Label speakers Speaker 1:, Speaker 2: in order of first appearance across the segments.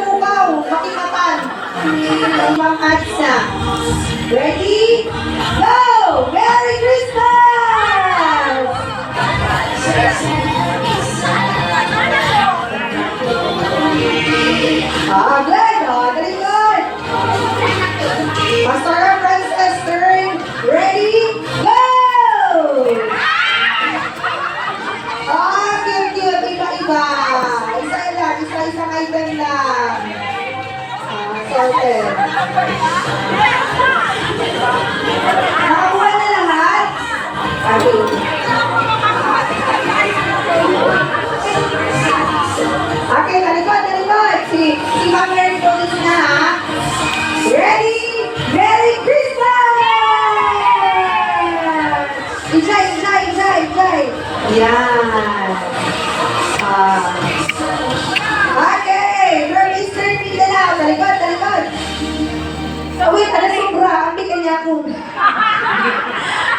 Speaker 1: napukaw, makimatan. Ma'am Atsa. Ready? Go! Merry Christmas! Good. Very good. Pastor Francis, turn. Ready? Go! Cute. Iba-iba. Isa lang. Isa-isang item lang. Sorted. Nakakuha na lahat? Okay, talikod. Si Ma'am Mary Jones na, ha? Ready? Merry Christmas! Enjoy. Yan. Okay, Merry Easter Pizza na. Talikod. Wait, sobra. Ang bigyan niya ako.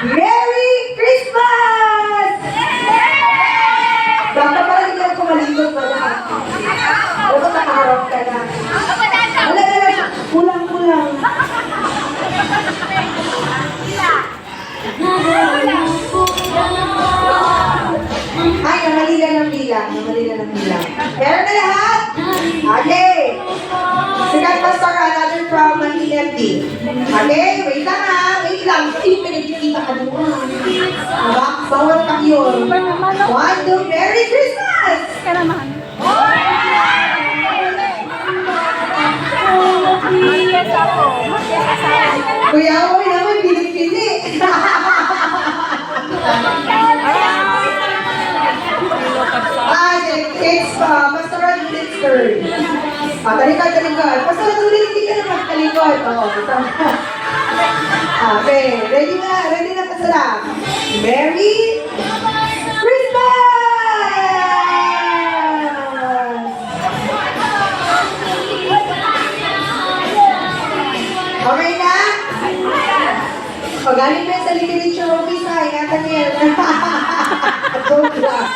Speaker 1: Merry Christmas! Dapat pala hindi ako malingkod pa na. Dapat nakaharap ka na. Wala. Kulang. Ay, namalila ng bilang. Pero na lahat? Okay. Second pastor, another from EMD. Okay, wait lang. Pinagkikita ka doon. Bawat ka yun. 1, 2, Merry Christmas! Kuya, huwag naman pili-pili. It's Pastoral Unit's turn. Talikod. Pastoral Unit, hindi ka na magtalikod. Okay, ready na pasara. Merry Christmas! Okay na? Galing na sa literature office na, ingatan niya. Joke lang.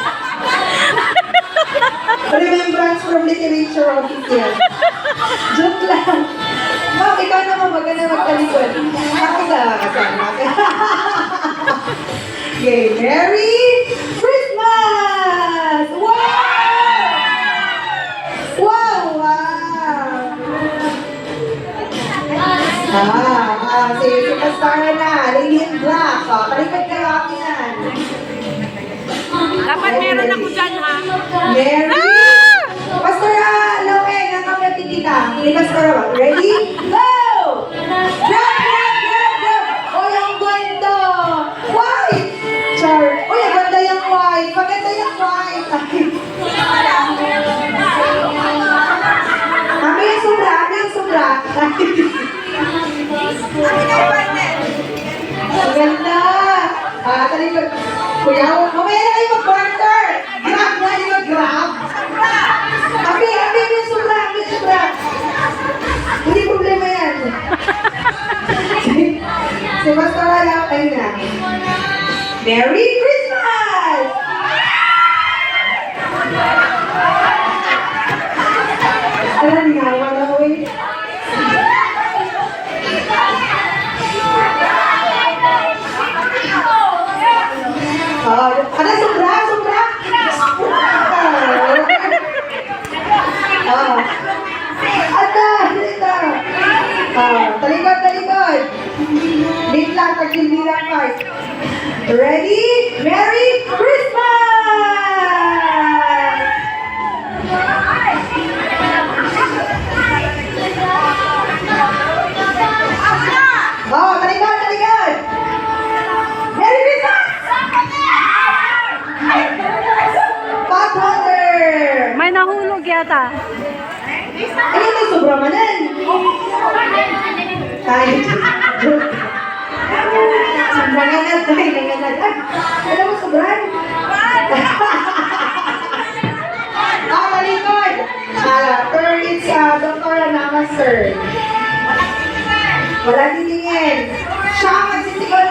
Speaker 1: Remembrance from literature office yan. Joke lang. Ma'am, ikaw naman maganda magtalikod. Ako na kasama. Okay, Merry Christmas! Wow! Si Pastor na, Lillian Black. Talikod kayo ako yan.
Speaker 2: Dapat meron ako dyan, ha?
Speaker 1: Merry! Pastor Loeng, ang kapatid kita. Hindi Pastor, ready? Go! Drop! Oy, ang ganda! White! Char. Oy, ang ganda yung white. Maganda yung white. Kami yung sobra. Ang ganda! Talikod. Kuya, mamaya na kayo mag-barter! Grab na yung mag-grab! Abi, yung sobra! Hindi problema yan. Si Pastor lang kayo na. Merry Christmas! Alam nga, wala ko eh. Ada sobra. Talikod. Date lang, tagsilbilang guys. Ready? Merry Christmas! Talikod. Merry Christmas! Hot water!
Speaker 2: May nahulog yata.
Speaker 1: Ayun na, sobra manan. Ay, nangangat. Alam mo, sobran. Talikod. Third, it's Dr. Namaster. Wala titingin. Siya ang magsisigaw